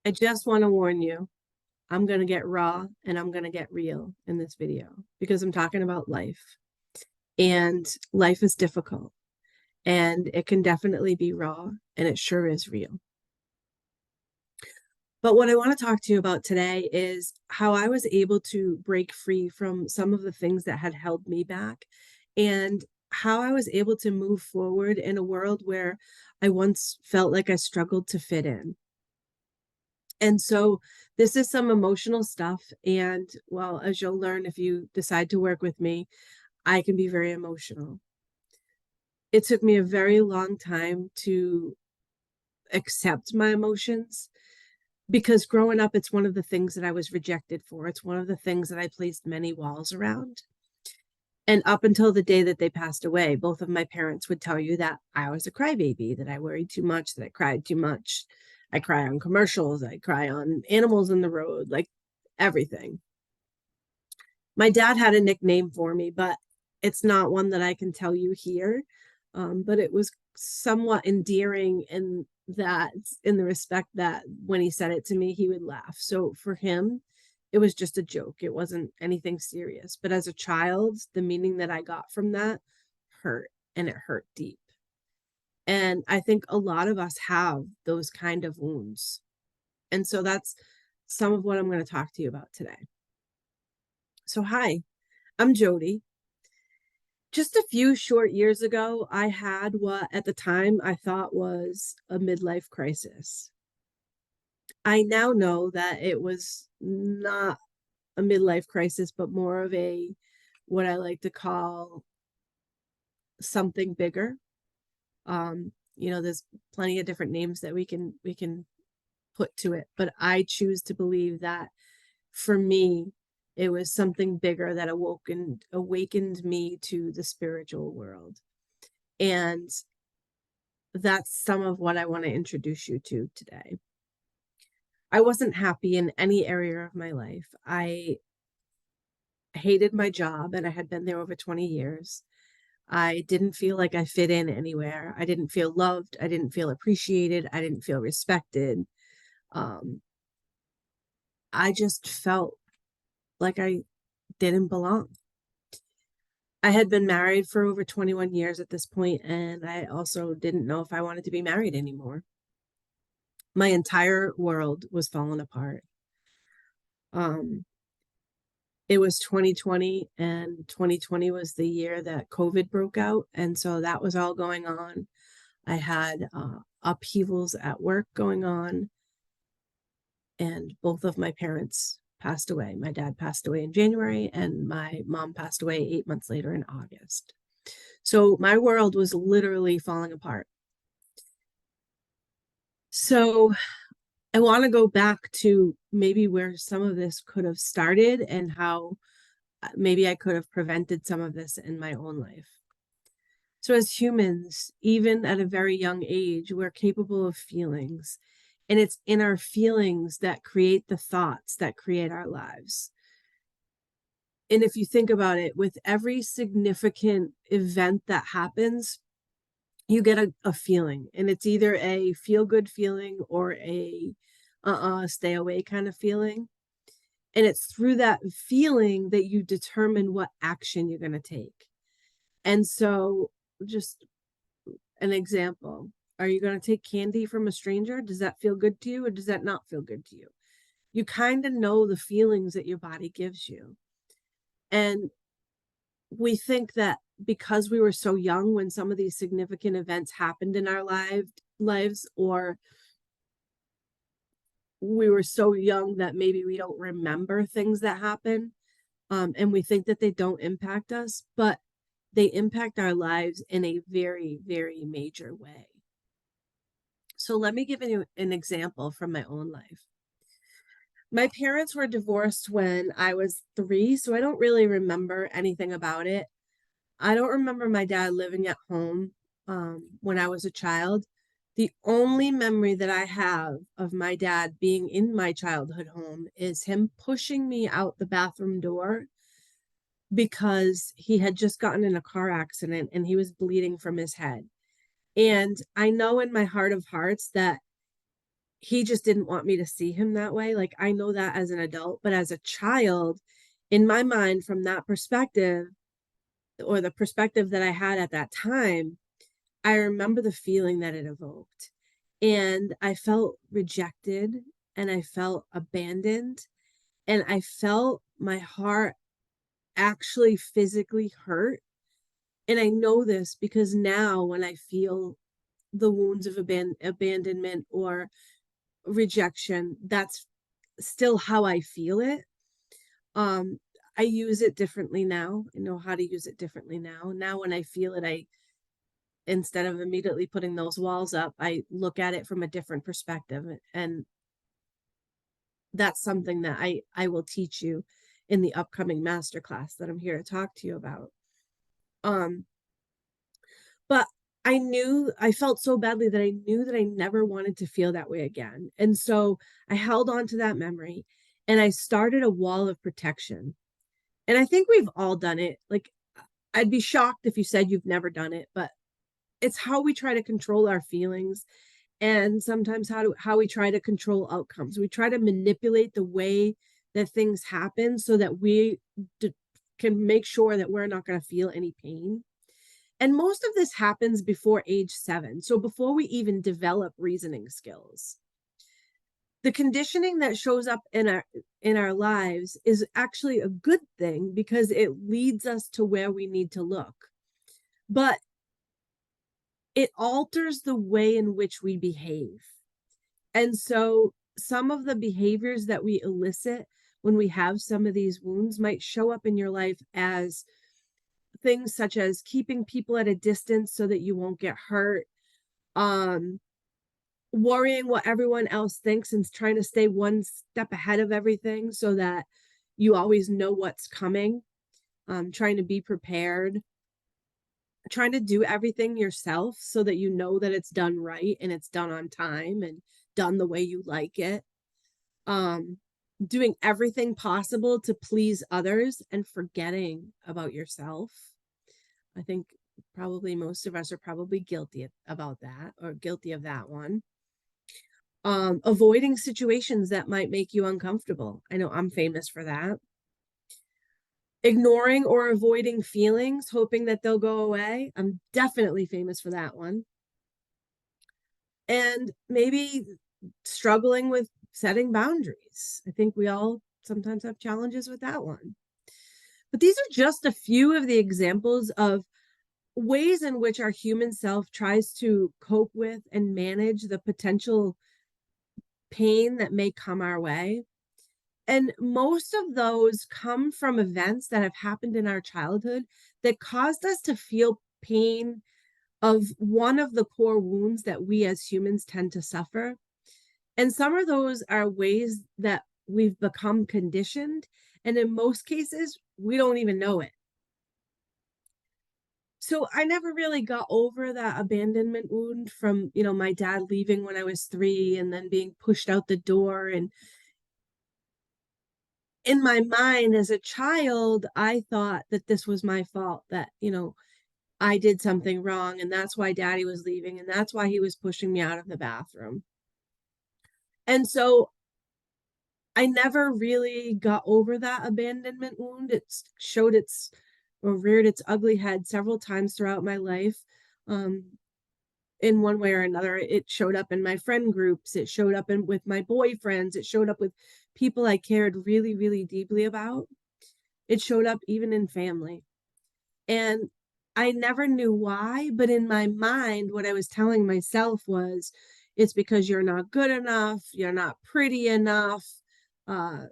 I just want to warn you, I'm going to get raw and I'm going to get real in this video because I'm talking about life. And life is difficult and it can definitely be raw and it sure is real. But what I want to talk to you about today is how I was able to break free from some of the things that had held me back and how I was able to move forward in a world where I once felt like I struggled to fit in. And so this is some emotional stuff. And well, as you'll learn if you decide to work with me, I can be very emotional. It took me a very long time to accept my emotions because growing up, it's one of the things that I was rejected for. It's one of the things that I placed many walls around. And up until the day that they passed away, both of my parents would tell you that I was a crybaby, that I worried too much, that I cried too much. I cry on commercials, I cry on animals in the road, like everything. My dad had a nickname for me, but it's not one that I can tell you here. But it was somewhat endearing in the respect that when he said it to me, he would laugh. So for him, it was just a joke. It wasn't anything serious. But as a child, the meaning that I got from that hurt and it hurt deep. And I think a lot of us have those kind of wounds. And so that's some of what I'm going to talk to you about today. So, hi, I'm Jody. Just a few short years ago, I had what at the time I thought was a midlife crisis. I now know that it was not a midlife crisis, but more of a what I like to call something bigger. There's plenty of different names that we can put to it, but I choose to believe that for me, it was something bigger that awakened me to the spiritual world. And that's some of what I want to introduce you to today. I wasn't happy in any area of my life. I hated my job and I had been there over 20 years. I didn't feel like I fit in anywhere. I didn't feel loved. I didn't feel appreciated. I didn't feel respected. Um, I just felt like I didn't belong. I had been married for over 21 years at this point, and I also didn't know if I wanted to be married anymore. My entire world was falling apart. Um, it was 2020, and 2020 was the year that COVID broke out. And so that was all going on. I had upheavals at work going on, and both of my parents passed away. My dad passed away in January, and my mom passed away 8 months later in August. So my world was literally falling apart. So I want to go back to maybe where some of this could have started and how maybe I could have prevented some of this in my own life. So, as humans, even at a very young age, we're capable of feelings. And it's in our feelings that create the thoughts that create our lives. And if you think about it, with every significant event that happens, you get a feeling, and it's either a feel good feeling or a stay away kind of feeling. And it's through that feeling that you determine what action you're going to take. And so, just an example, are you going to take candy from a stranger? Does that feel good to you or does that not feel good to you? You kind of know the feelings that your body gives you. And we think that because we were so young when some of these significant events happened in our lives, or we were so young that maybe we don't remember things that happen, and we think that they don't impact us, but they impact our lives in a very, very major way. So let me give you an example from my own life. My parents were divorced when I was 3, so I don't really remember anything about it. I don't remember my dad living at home when I was a child. The only memory that I have of my dad being in my childhood home is him pushing me out the bathroom door because he had just gotten in a car accident and he was bleeding from his head. And I know in my heart of hearts that he just didn't want me to see him that way. Like, I know that as an adult, but as a child, in my mind, from that perspective, or the perspective that I had at that time, I remember the feeling that it evoked. And I felt rejected and I felt abandoned and I felt my heart actually physically hurt. And I know this because now when I feel the wounds of abandonment or rejection, that's still how I feel it. Um, I use it differently now. I know how to use it differently now. Now, when I feel it, I instead of immediately putting those walls up, I look at it from a different perspective. And that's something that I will teach you in the upcoming masterclass that I'm here to talk to you about. Um, but I felt so badly that I knew that I never wanted to feel that way again. And so I held on to that memory and I started a wall of protection. And I think we've all done it. Like, I'd be shocked if you said you've never done it, but it's how we try to control our feelings and sometimes how we try to control outcomes. We try to manipulate the way that things happen so that we can make sure that we're not going to feel any pain. And most of this happens before age 7. So before we even develop reasoning skills. The conditioning that shows up in our lives is actually a good thing because it leads us to where we need to look. But it alters the way in which we behave. And so some of the behaviors that we elicit when we have some of these wounds might show up in your life as things such as keeping people at a distance so that you won't get hurt, um, worrying what everyone else thinks and trying to stay one step ahead of everything so that you always know what's coming, trying to be prepared, trying to do everything yourself so that you know that it's done right and it's done on time and done the way you like it. Um, Doing everything possible to please others and forgetting about yourself. I think probably most of us are probably guilty about that or guilty of that one. Avoiding situations that might make you uncomfortable. I know I'm famous for that. Ignoring or avoiding feelings, hoping that they'll go away. I'm definitely famous for that one. And maybe struggling with setting boundaries. I think we all sometimes have challenges with that one. But these are just a few of the examples of ways in which our human self tries to cope with and manage the potential pain that may come our way. And most of those come from events that have happened in our childhood that caused us to feel pain of one of the core wounds that we as humans tend to suffer. And some of those are ways that we've become conditioned. And in most cases, we don't even know it. So I never really got over that abandonment wound from, my dad leaving when I was 3 and then being pushed out the door. And in my mind as a child, I thought that this was my fault, that, I did something wrong and that's why daddy was leaving and that's why he was pushing me out of the bathroom. And so I never really got over that abandonment wound. It's showed its or reared its ugly head several times throughout my life. In one way or another, it showed up in my friend groups. It showed up with my boyfriends. It showed up with people I cared really, really deeply about. It showed up even in family. And I never knew why, but in my mind, what I was telling myself was, it's because you're not good enough, you're not pretty enough, uh,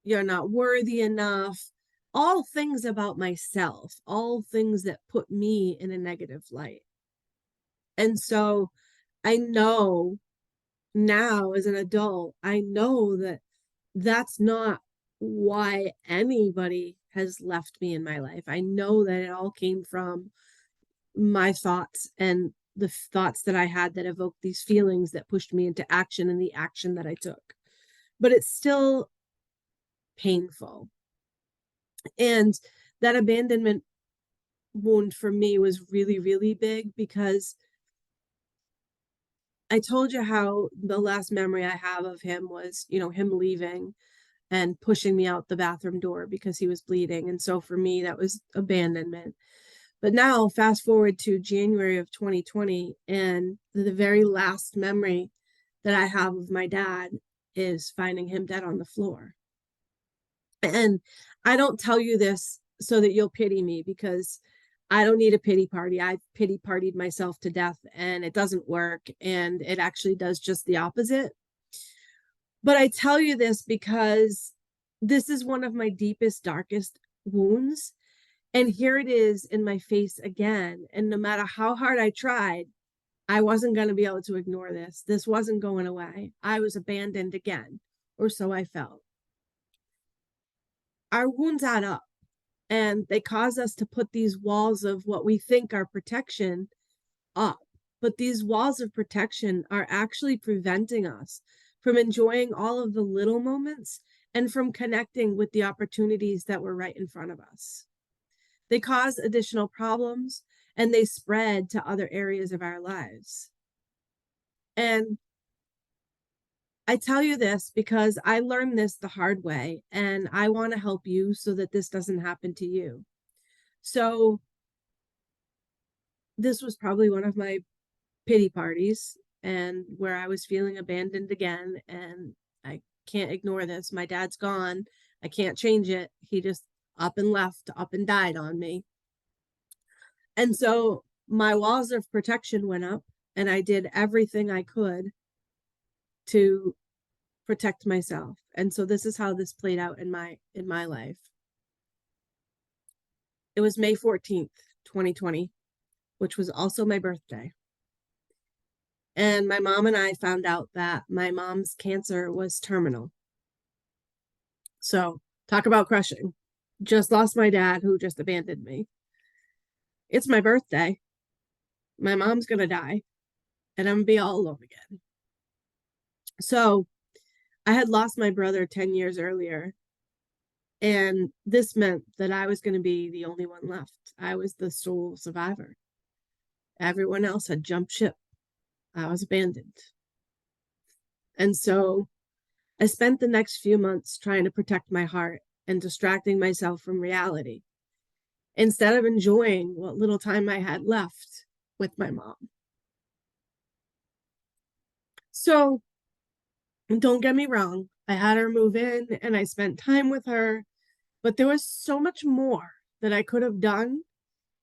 you're not worthy enough. All things about myself, all things that put me in a negative light. And so I know now as an adult, I know that that's not why anybody has left me in my life. I know that it all came from my thoughts and the thoughts that I had that evoked these feelings that pushed me into action and the action that I took. But it's still painful. And that abandonment wound for me was really, really big because I told you how the last memory I have of him was, him leaving and pushing me out the bathroom door because he was bleeding. And so for me, that was abandonment. But now, fast forward to January of 2020, and the very last memory that I have of my dad is finding him dead on the floor. And I don't tell you this so that you'll pity me, because I don't need a pity party. I pity partied myself to death and it doesn't work. And it actually does just the opposite. But I tell you this because this is one of my deepest, darkest wounds. And here it is in my face again. And no matter how hard I tried, I wasn't going to be able to ignore this. This wasn't going away. I was abandoned again, or so I felt. Our wounds add up, and they cause us to put these walls of what we think are protection up. But these walls of protection are actually preventing us from enjoying all of the little moments and from connecting with the opportunities that were right in front of us. They cause additional problems and they spread to other areas of our lives. And I tell you this because I learned this the hard way, and I want to help you so that this doesn't happen to you. So this was probably one of my pity parties, and where I was feeling abandoned again, and I can't ignore this. My dad's gone. I can't change it. He just up and left, up and died on me. And so my walls of protection went up, and I did everything I could to protect myself. And so this is how this played out in my life. It was May 14th, 2020, which was also my birthday. And my mom and I found out that my mom's cancer was terminal. So talk about crushing. Just lost my dad, who just abandoned me. It's my birthday. My mom's going to die, and I'm going to be all alone again. So I had lost my brother 10 years earlier, and this meant that I was going to be the only one left. I was the sole survivor. Everyone else had jumped ship. I was abandoned. And so I spent the next few months trying to protect my heart and distracting myself from reality, instead of enjoying what little time I had left with my mom. So don't get me wrong, I had her move in and I spent time with her, but there was so much more that I could have done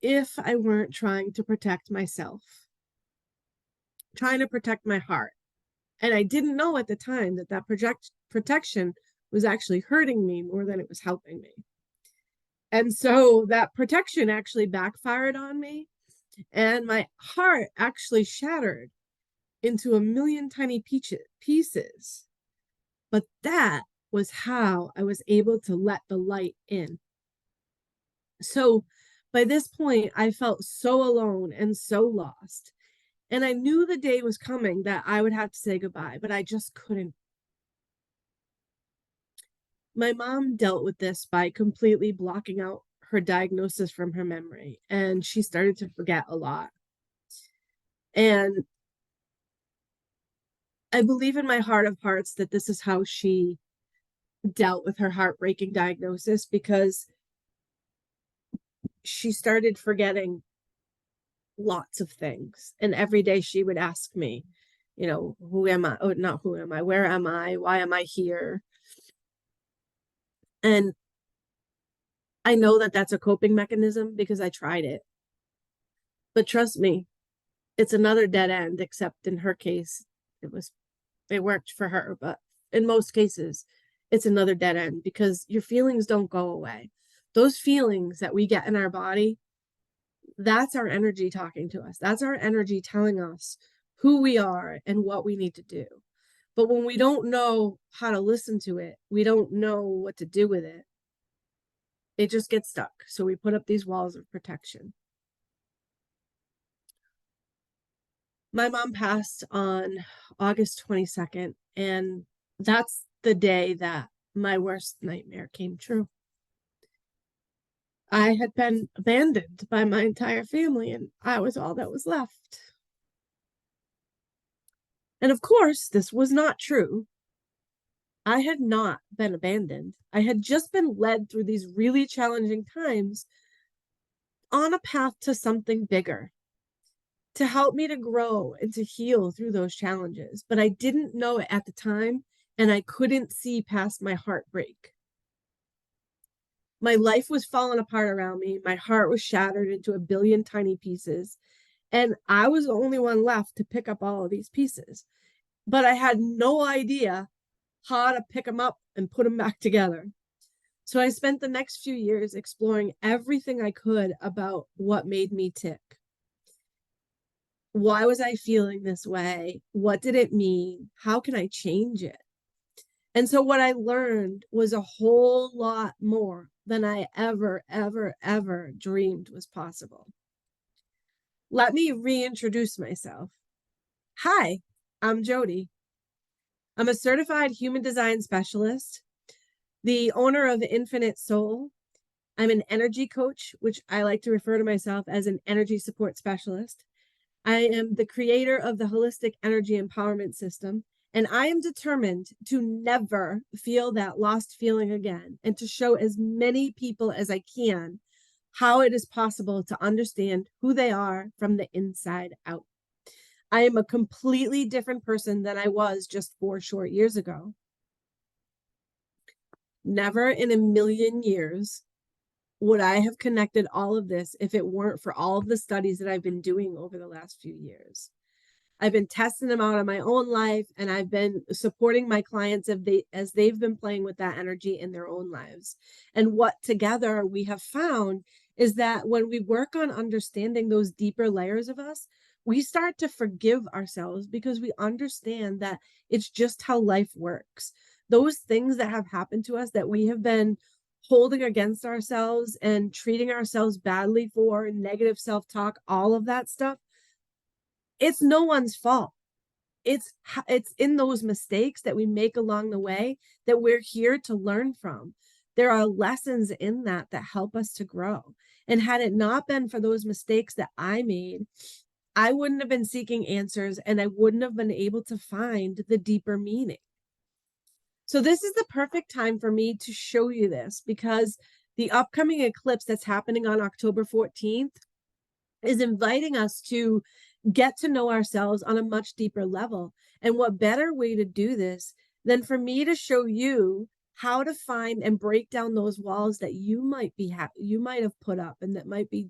if I weren't trying to protect myself, trying to protect my heart. And I didn't know at the time that protection was actually hurting me more than it was helping me. And so that protection actually backfired on me, and my heart actually shattered into a million tiny pieces. But that was how I was able to let the light in. So by this point, I felt so alone and so lost. And I knew the day was coming that I would have to say goodbye, but I just couldn't. My mom dealt with this by completely blocking out her diagnosis from her memory, and she started to forget a lot. And I believe in my heart of hearts that this is how she dealt with her heartbreaking diagnosis, because she started forgetting lots of things. And every day she would ask me, who am I? Oh, not who am I? Where am I? Why am I here? And I know that that's a coping mechanism because I tried it. But trust me, it's another dead end, except in her case, it worked for her. But in most cases, it's another dead end, because your feelings don't go away. Those feelings that we get in our body, that's our energy talking to us. That's our energy telling us who we are and what we need to do. But when we don't know how to listen to it, we don't know what to do with it, it just gets stuck. So we put up these walls of protection. My mom passed on August 22nd, and that's the day that my worst nightmare came true. I had been abandoned by my entire family, and I was all that was left. And of course, this was not true. I had not been abandoned. I had just been led through these really challenging times on a path to something bigger, to help me to grow and to heal through those challenges. But I didn't know it at the time, and I couldn't see past my heartbreak. My life was falling apart around me. My heart was shattered into a billion tiny pieces. And I was the only one left to pick up all of these pieces. But I had no idea how to pick them up and put them back together. So I spent the next few years exploring everything I could about what made me tick. Why was I feeling this way? What did it mean? How can I change it? And so what I learned was a whole lot more than I ever dreamed was possible. Let me reintroduce myself. Hi, I'm Jody. I'm a certified human design specialist, the owner of Infinite Soul. I'm an energy coach, which I like to refer to myself as an energy support specialist. I am the creator of the holistic energy empowerment system, and I am determined to never feel that lost feeling again and to show as many people as I can how it is possible to understand who they are from the inside out. I am a completely different person than I was just 4 short years ago. Never in a million years would I have connected all of this if it weren't for all of the studies that I've been doing over the last few years. I've been testing them out in my own life, and I've been supporting my clients as they've been playing with that energy in their own lives. And what together we have found is that when we work on understanding those deeper layers of us, we start to forgive ourselves because we understand that it's just how life works. Those things that have happened to us that we have been holding against ourselves and treating ourselves badly for, negative self-talk, all of that stuff, it's no one's fault. It's in those mistakes that we make along the way that we're here to learn from. There are lessons in that that help us to grow. And had it not been for those mistakes that I made, I wouldn't have been seeking answers, and I wouldn't have been able to find the deeper meaning. So this is the perfect time for me to show you this, because the upcoming eclipse that's happening on October 14th is inviting us to get to know ourselves on a much deeper level. And what better way to do this than for me to show you how to find and break down those walls that you might have put up and that might be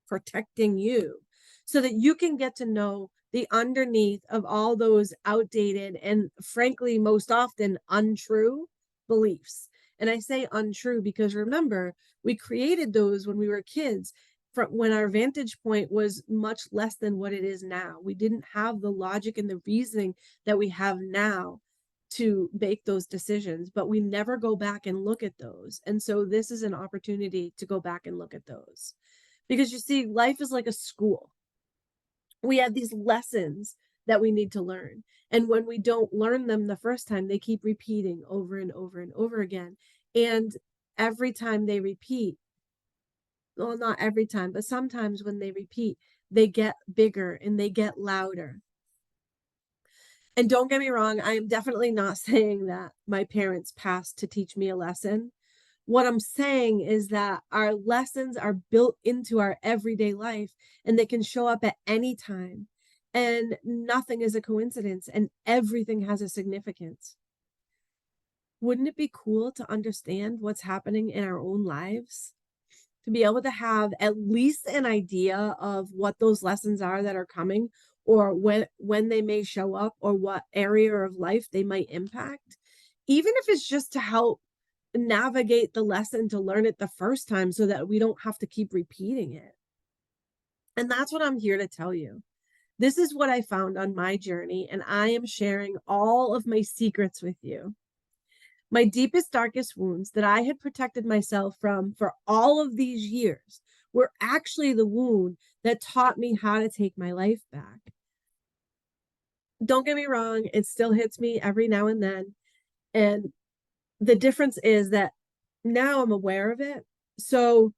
protecting you, so that you can get to know the underneath of all those outdated and frankly most often untrue beliefs. And I say untrue because remember, we created those when we were kids, from when our vantage point was much less than what it is now. We didn't have the logic and the reasoning that we have now to make those decisions, but we never go back and look at those. And so this is an opportunity to go back and look at those. Because you see, life is like a school. We have these lessons that we need to learn. And when we don't learn them the first time, they keep repeating over and over and over again. And every time they repeat, well, not every time, but sometimes when they repeat, they get bigger and they get louder. And don't get me wrong, I am definitely not saying that my parents passed to teach me a lesson. What I'm saying is that our lessons are built into our everyday life, and they can show up at any time. And nothing is a coincidence, and everything has a significance. Wouldn't it be cool to understand what's happening in our own lives? To be able to have at least an idea of what those lessons are that are coming, or when they may show up, or what area of life they might impact, even if it's just to help navigate the lesson, to learn it the first time so that we don't have to keep repeating it. And that's what I'm here to tell you. This is what I found on my journey, and I am sharing all of my secrets with you. My deepest, darkest wounds that I had protected myself from for all of these years were actually the wound that taught me how to take my life back. Don't get me wrong, it still hits me every now and then. And the difference is that now I'm aware of it. So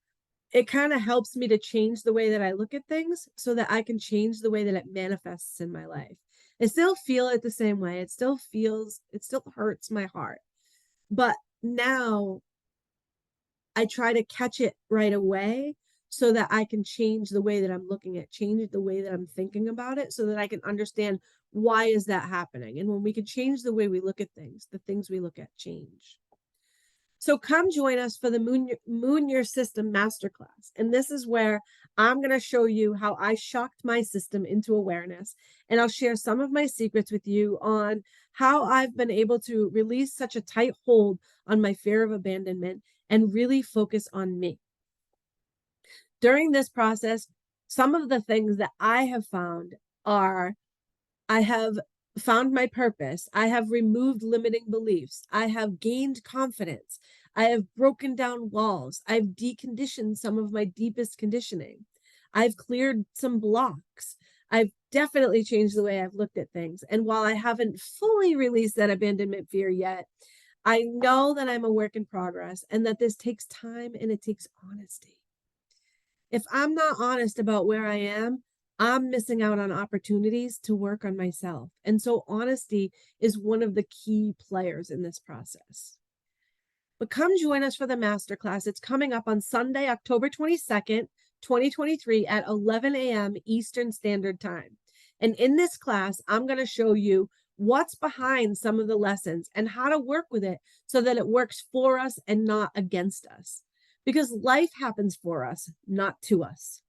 it kind of helps me to change the way that I look at things so that I can change the way that it manifests in my life. I still feel it the same way. It still hurts my heart. But now I try to catch it right away so that I can change the way that I'm looking at, change the way that I'm thinking about it so that I can understand why is that happening. And when we can change the way we look at things, the things we look at change. So come join us for the Moon Your System Masterclass. And this is where I'm going to show you how I shocked my system into awareness. And I'll share some of my secrets with you on how I've been able to release such a tight hold on my fear of abandonment and really focus on me. During this process, some of the things that I have found are I have found my purpose. I have removed limiting beliefs. I have gained confidence. I have broken down walls. I've deconditioned some of my deepest conditioning. I've cleared some blocks. I've definitely changed the way I've looked at things. And while I haven't fully released that abandonment fear yet, I know that I'm a work in progress and that this takes time and it takes honesty. If I'm not honest about where I am, I'm missing out on opportunities to work on myself. And so honesty is one of the key players in this process. But come join us for the masterclass. It's coming up on Sunday, October 22nd, 2023 at 11 a.m. Eastern Standard Time. And in this class, I'm going to show you what's behind some of the lessons and how to work with it so that it works for us and not against us. Because life happens for us, not to us.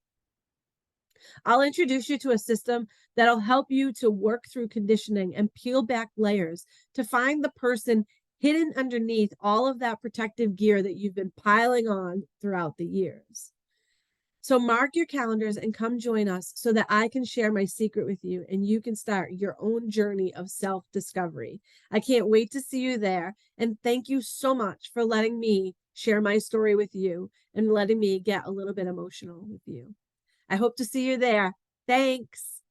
I'll introduce you to a system that'll help you to work through conditioning and peel back layers to find the person hidden underneath all of that protective gear that you've been piling on throughout the years. So mark your calendars and come join us so that I can share my secret with you and you can start your own journey of self-discovery. I can't wait to see you there. And thank you so much for letting me share my story with you and letting me get a little bit emotional with you. I hope to see you there. Thanks.